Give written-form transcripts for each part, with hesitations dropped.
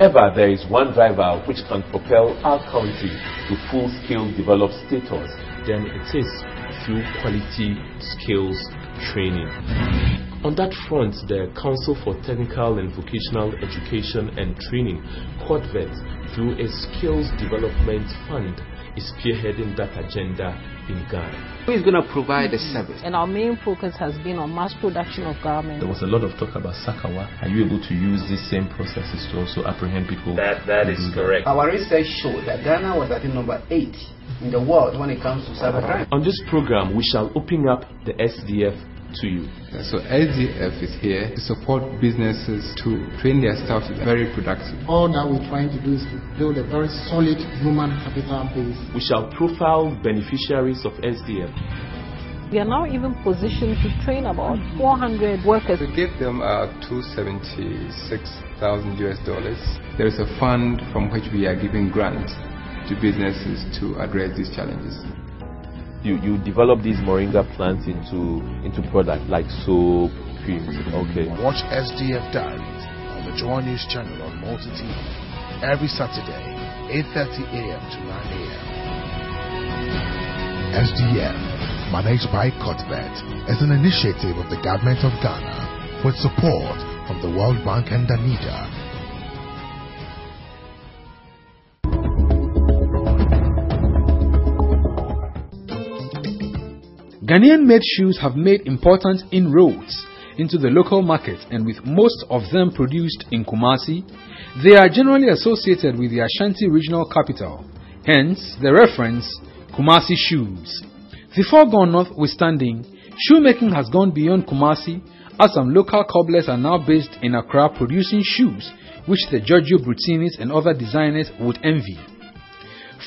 ever there is one driver which can propel our country to full-scale developed status, then it is through quality skills training. On that front, the Council for Technical and Vocational Education and Training, QuadVet, through a Skills Development Fund, is spearheading that agenda in Ghana. Who is going to provide the service? And our main focus has been on mass production of garments. There was a lot of talk about Sakawa. Are you able to use these same processes to also apprehend people? That is correct. Our research showed that Ghana was at number 8 in the world when it comes to cybercrime. On this program, we shall open up the SDF to you. So SDF is here to support businesses to train their staff to be very productive. All that we're trying to do is to build a very solid human capital base. We shall profile beneficiaries of SDF. We are now even positioned to train about 400 workers. We gave them $276,000 US. There is a fund from which we are giving grants to businesses to address these challenges. You develop these moringa plants into products like soap, creams. Okay. Watch SDF Diaries on the Joy News channel on Multi TV every Saturday, 8:30 a.m. to 9 a.m. SDF, managed by QuadVet, is an initiative of the government of Ghana with support from the World Bank and Danida. Ghanaian-made shoes have made important inroads into the local market, and with most of them produced in Kumasi, they are generally associated with the Ashanti regional capital, hence the reference Kumasi shoes. The foregone notwithstanding, shoemaking has gone beyond Kumasi, as some local cobblers are now based in Accra producing shoes which the Giorgio Brutinis and other designers would envy.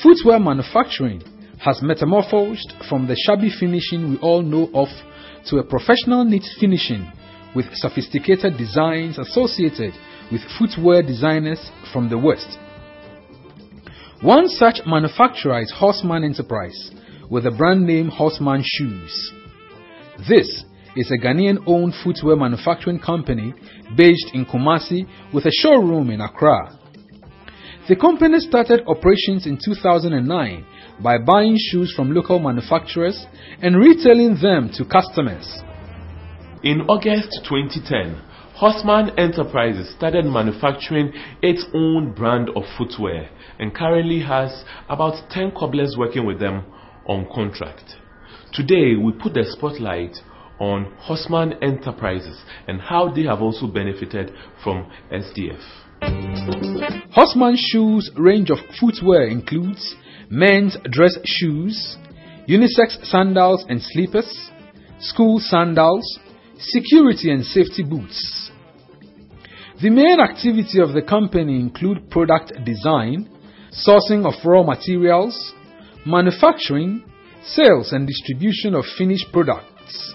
Footwear manufacturing has metamorphosed from the shabby finishing we all know of to a professional neat finishing with sophisticated designs associated with footwear designers from the West. One such manufacturer is Horseman Enterprise with the brand name Horseman Shoes. This is a Ghanaian-owned footwear manufacturing company based in Kumasi with a showroom in Accra. The company started operations in 2009 by buying shoes from local manufacturers and retailing them to customers. In August 2010, Horseman Enterprises started manufacturing its own brand of footwear and currently has about 10 cobblers working with them on contract. Today, we put the spotlight on Horseman Enterprises and how they have also benefited from SDF. Horseman Shoes' range of footwear includes men's dress shoes, unisex sandals and slippers, school sandals, security and safety boots. The main activity of the company include product design, sourcing of raw materials, manufacturing, sales and distribution of finished products.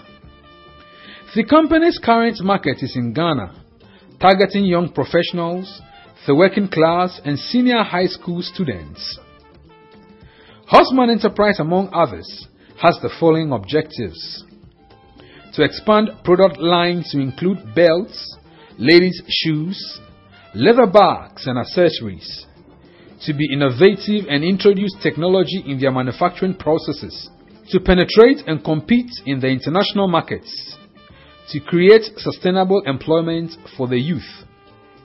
The company's current market is in Ghana, targeting young professionals, the working class and senior high school students. Horseman Enterprise, among others, has the following objectives: to expand product line to include belts, ladies' shoes, leather bags and accessories, to be innovative and introduce technology in their manufacturing processes, to penetrate and compete in the international markets, to create sustainable employment for the youth.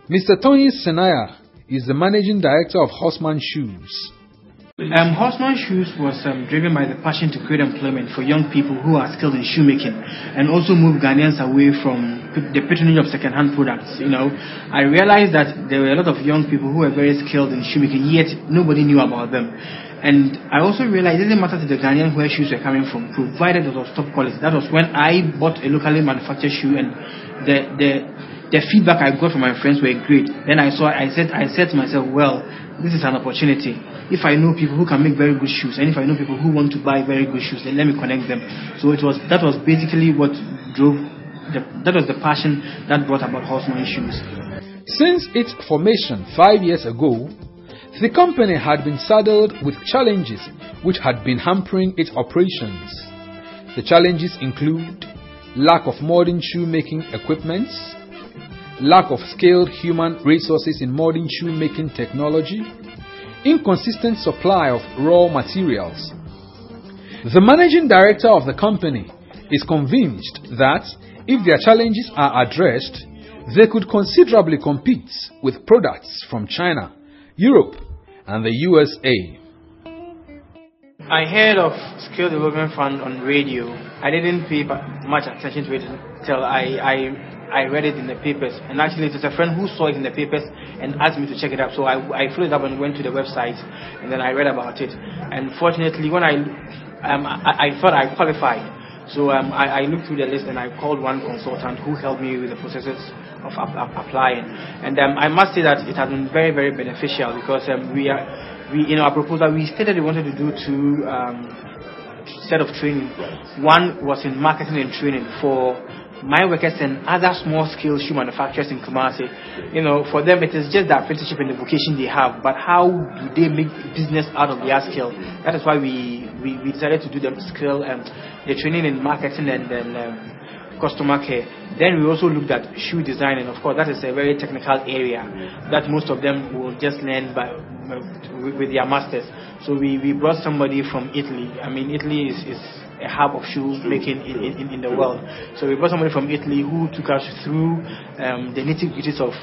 Mr. Tony Senaya is the managing director of Horseman Shoes. Horseman Shoes was driven by the passion to create employment for young people who are skilled in shoemaking and also move Ghanaians away from the patronage of second-hand products. I realized that there were a lot of young people who were very skilled in shoemaking, yet nobody knew about them. And I also realized it didn't matter to the Ghanaian where shoes were coming from, provided it was top quality. That was when I bought a locally manufactured shoe, and the feedback I got from my friends were great. Then I said to myself, well, this is an opportunity. If I know people who can make very good shoes, and if I know people who want to buy very good shoes, then let me connect them. So that was basically what drove, that was the passion that brought about Horseman Shoes. Since its formation 5 years ago, the company had been saddled with challenges which had been hampering its operations. The challenges include lack of modern shoemaking equipment, lack of skilled human resources in modern shoemaking technology, inconsistent supply of raw materials. The managing director of the company is convinced that if their challenges are addressed, they could considerably compete with products from China, Europe, and the USA. I heard of Skill Development Fund on radio. I didn't pay much attention to it until I read it in the papers. And actually, it was a friend who saw it in the papers and asked me to check it out. So I filled it up and went to the website, and then I read about it. And fortunately, when I thought I qualified. So I looked through the list and I called one consultant who helped me with the processes of applying. And I must say that it has been very, very beneficial because we in our proposal we stated we wanted to do two set of training. One was in marketing and training for mine workers and other small scale shoe manufacturers in Kumasi. For them it is just the apprenticeship and the vocation they have, but how do they make business out of their skill? That is why we decided to do the skill and the training in marketing and then customer care. Then we also looked at shoe design, and of course that is a very technical area that most of them will just learn with their masters. So we brought somebody from Italy. I mean, Italy is a hub of shoe making in the world. So we brought somebody from Italy who took us through the nitty-gritties of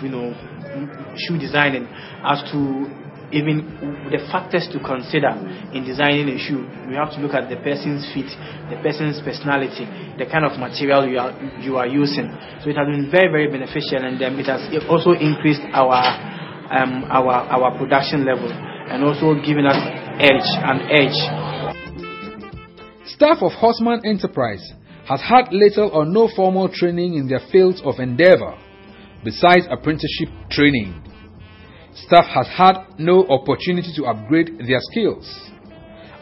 shoe designing as to even the factors to consider in designing a shoe. You have to look at the person's feet, the person's personality, the kind of material you are using. So it has been very, very beneficial, and it has also increased our production level and also given us an edge. Staff of Horseman Enterprise has had little or no formal training in their fields of endeavor besides apprenticeship training. Staff has had no opportunity to upgrade their skills.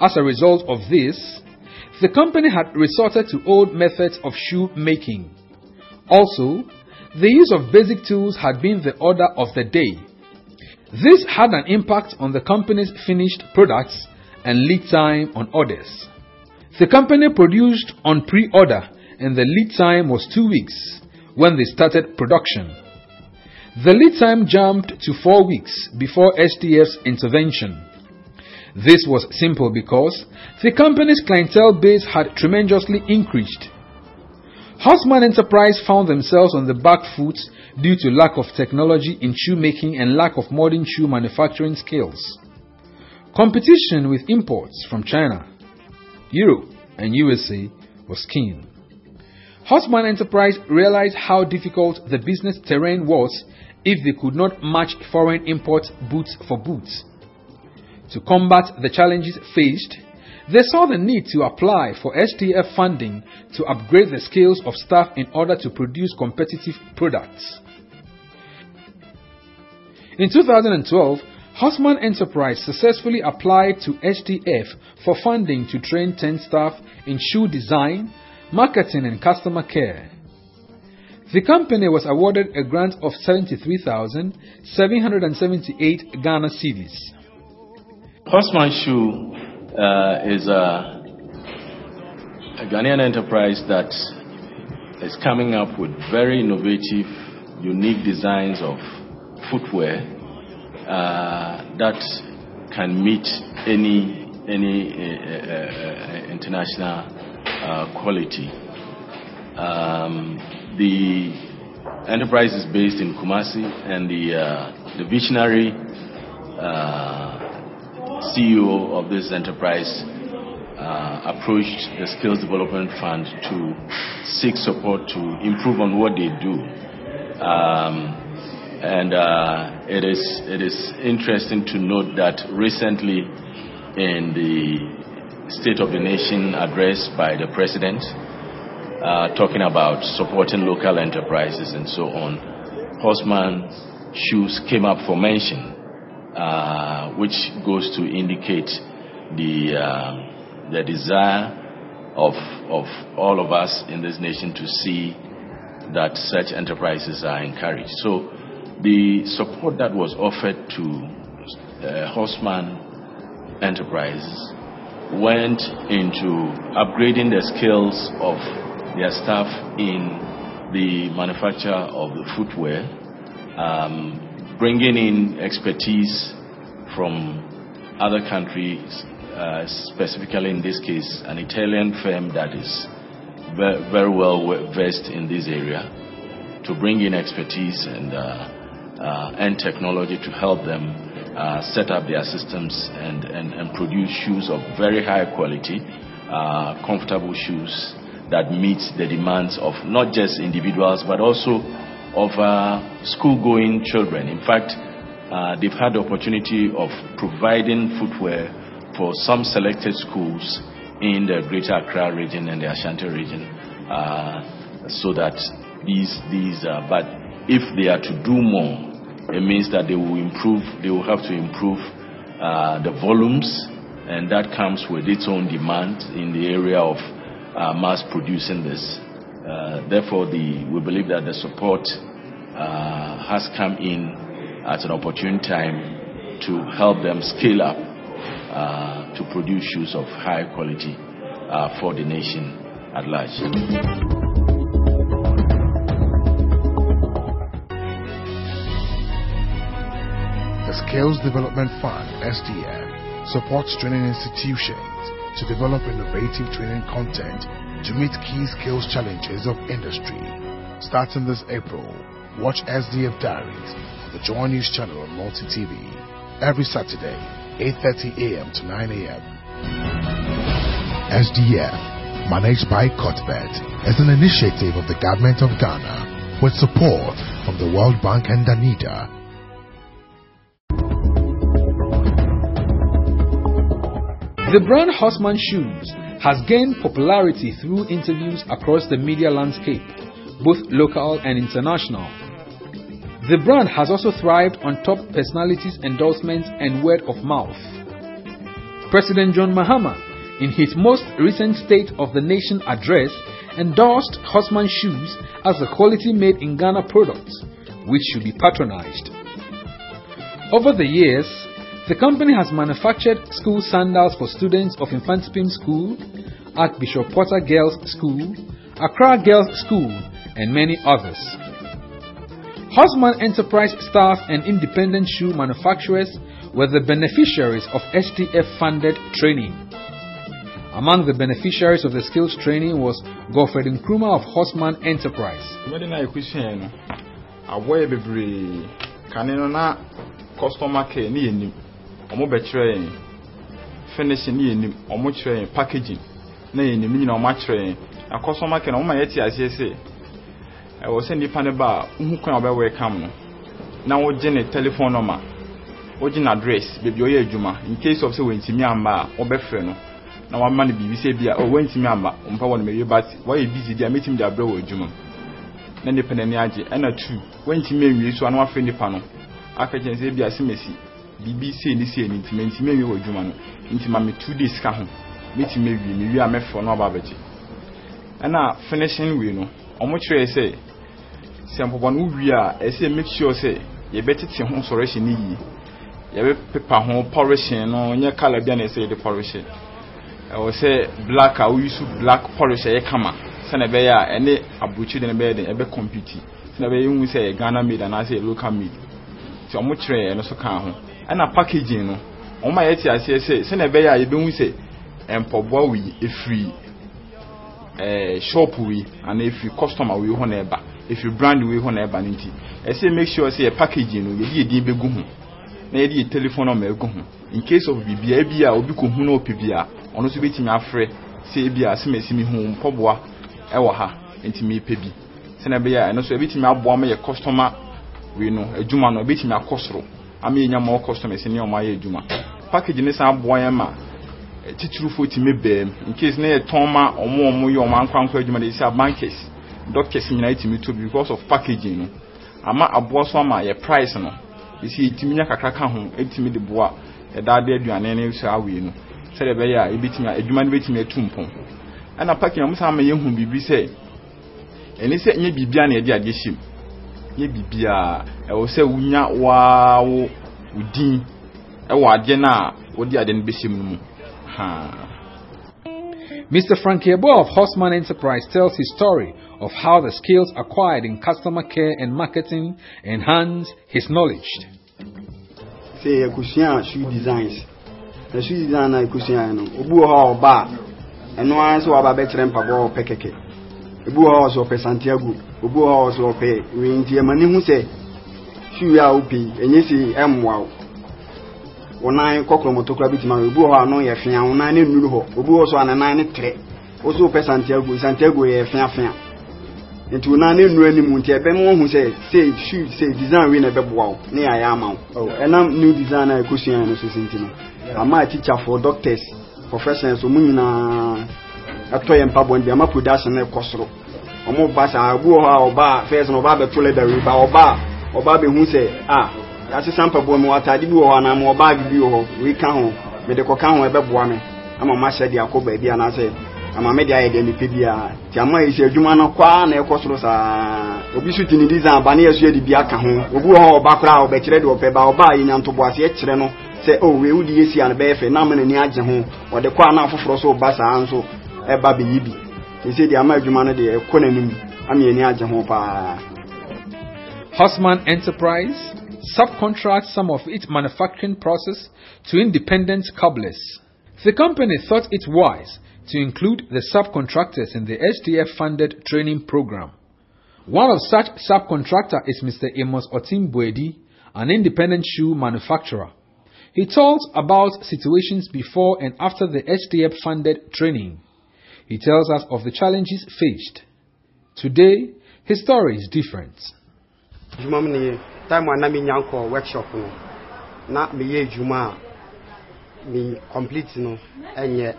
As a result of this, the company had resorted to old methods of shoe making. Also, the use of basic tools had been the order of the day. This had an impact on the company's finished products and lead time on orders. The company produced on pre-order and the lead time was 2 weeks when they started production. The lead time jumped to 4 weeks before STF's intervention. This was simple because the company's clientele base had tremendously increased. Horseman Enterprise found themselves on the back foot due to lack of technology in shoemaking and lack of modern shoe manufacturing skills. Competition with imports from China, Europe, and USA was keen. Horseman Enterprise realized how difficult the business terrain was if they could not match foreign imports boots for boots. To combat the challenges faced, they saw the need to apply for STF funding to upgrade the skills of staff in order to produce competitive products. In 2012, Horseman Enterprise successfully applied to STF for funding to train 10 staff in shoe design, marketing and customer care. The company was awarded a grant of 73,778 Ghana cedis. Horseman Shoe is a Ghanaian enterprise that is coming up with very innovative, unique designs of footwear that can meet any international quality. The enterprise is based in Kumasi, and the visionary CEO of this enterprise approached the Skills Development Fund to seek support to improve on what they do. It is interesting to note that recently in the State of the Nation address by the President, talking about supporting local enterprises and so on, Horseman Shoes came up for mention, which goes to indicate the desire of all of us in this nation to see that such enterprises are encouraged. So the support that was offered to Horseman Enterprises went into upgrading the skills of their staff in the manufacture of the footwear, bringing in expertise from other countries, specifically in this case, an Italian firm that is very well versed in this area, to bring in expertise and technology to help them set up their systems and produce shoes of very high quality, comfortable shoes that meet the demands of not just individuals but also of school-going children. In fact, they've had the opportunity of providing footwear for some selected schools in the Greater Accra region and the Ashanti region, so that but if they are to do more, it means that they will have to improve the volumes, and that comes with its own demand in the area of mass producing this. Therefore, we believe that the support has come in at an opportune time to help them scale up to produce shoes of high quality for the nation at large. The Skills Development Fund, SDF, supports training institutions to develop innovative training content to meet key skills challenges of industry. Starting this April, watch SDF Diaries on the Joy News channel on Multi TV every Saturday, 8:30 a.m. to 9 a.m. SDF, managed by Cuthbert, is an initiative of the Government of Ghana with support from the World Bank and Danida. The brand Horseman Shoes has gained popularity through interviews across the media landscape, both local and international. The brand has also thrived on top personalities' endorsements and word of mouth. President John Mahama, in his most recent State of the Nation address, endorsed Horseman Shoes as a quality made in Ghana product, which should be patronized. Over the years, the company has manufactured school sandals for students of Infantipim School, Archbishop Potter Girls' School, Accra Girls' School, and many others. Horseman Enterprise staff and independent shoe manufacturers were the beneficiaries of STF-funded training. Among the beneficiaries of the skills training was Godfred Nkrumah of Horseman Enterprise. Customer care ni omo betre finishing ni omo chere packaging na yenim ni omo chere na customer care na omo yeti asese e wo se nipa ne ba hu kwan obe welcome no na wo je ne telephone number wo je na address baby oye adwuma in case of say wentimi amba obefre no na wa ma ne bibi se bia o wentimi amba ompa wo ne mewe but why busy dia meeting dia bra wo adwuma na nipa ne age na 2 wentimi enwie so na wa fe nipa no akajenze bia semesi BBC ni se ni ntimi mewe wo adwuma no ntima me 2 days ka ho metimi mewi amefo no aba baji na finishing we no omo chere say sempo no wi a ese make sure say ye betete ho restoration ni yi ye be paper ho polishing no nya color bia na say the polishing o say black a we use black polish ye kama se na be ya ene abuchi de na be de e be compete se na be hu say Ghana made and I say local made ti omo chere no so kan ho na packaging no omo ye ti ase say se na be ya ye be hu say empobo we efree shop we and if you customer we ho na eba if you brand we ho na eba nti e say make sure say packaging no ye di be gu ho na ye di telephone number gu ho in case of bibia bia obi ko hu na opibia ono so betimi afre say bia asemesimi hu mpoboa e wo ha nti me pebi se na be ya no so betimi aboa me ye customer we no adwuma no betimi akosoro ama enya ma customers ni o ma ye adwuma package ni sa aboa ya ma tituru foti me bem in case na ye tonma omo ye o ma nkwankwa adwuma dey say bankers doctors nyina itimi to because of packaging no ama aboa so ama ye price no be see itimi nya kakraka ho itimi de boa e da de aduane ne so awe no se de be ya e betimi adwuma ne betimi atumpon ana packaging mo sa ma ye hu bibi say eni se nye bibia na ye de ade him ye bibia e wo se wunya wa wo udin e wo ade na wo de ade ne be him mu ha. Mr. Frankie Ebo of Horseman Enterprise tells his story of how the skills acquired in customer care and marketing enhance his knowledge. Say a cushion shoe designs. The shoe design I cushion, Ubu Hall bar, and no answer about better and pabo pekeke. Ubu Halls or Pe Santiago, Ubu Halls or Pe, we in Tiamani who say, shoe yaupi, and you see M wow. When I cockle motoclubit my Ubu Hall no yafia, 9 in Nuho, Ubu also on a 9 tre, also Pe Santiago, Santiago yafia. Into 9 in Muntia, Bemo who say shoe, say design win a beb wow, near I am. Oh, and I'm new designer cushion and Sintino. I'm a teacher for doctors, professionals, Muna, a toy and pub when they are production and costro. Or more bass, I will how bar, fairs and Oba to let the river or bar, or Baby who say, that's a sample boy, what I do, and I'm more bag you, we come home, with the cocan web woman. I'm a master, the Aco baby, and I said, I'm a media identipedia. Tiama is a Jumano Quan, a costros, Obisut in design, Banias, the Biaka home, Obu or Bacra, Betred or Peba or Ba in Antobois, yet Treno. Say, oh, we would see an bear phenomenon in Yajan home, or the Kwana for Froso Bassa Anso, a baby yibi. He said the American humanity, a cononym, I mean, Yajan home. Horseman Enterprise subcontracts some of its manufacturing process to independent cobblers. The company thought it wise to include the subcontractors in the SDF-funded training program. One of such subcontractor is Mr. Amos Otimbuedi, an independent shoe manufacturer. He tells about situations before and after the SDF-funded training. He tells us of the challenges faced. Today, his story is different. Time when I'm in Yanko workshop, not me Juma, me complete no, and yet,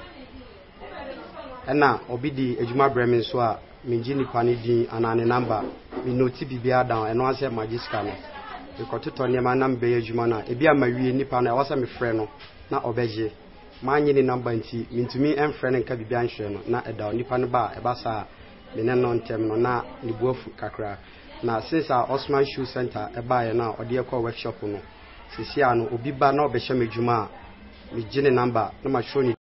and now obidi Juma Bremen Swa, me Jini Panidi and a number, me no TBBR down and once at my discount. Because to Tony Manam Bay Jumana, a beer my nipan, I was a friend, not obeje. My number mean to me and friend and Cabibian, not a down nipan bar, a bassa, the non terminal, not the wolf cacra. Now, since our Horseman Shoe Center, a buyer now, or dear call workshop, no, Siciano, Ubiba, no Beshame Juma, with Jenny number, no much showing.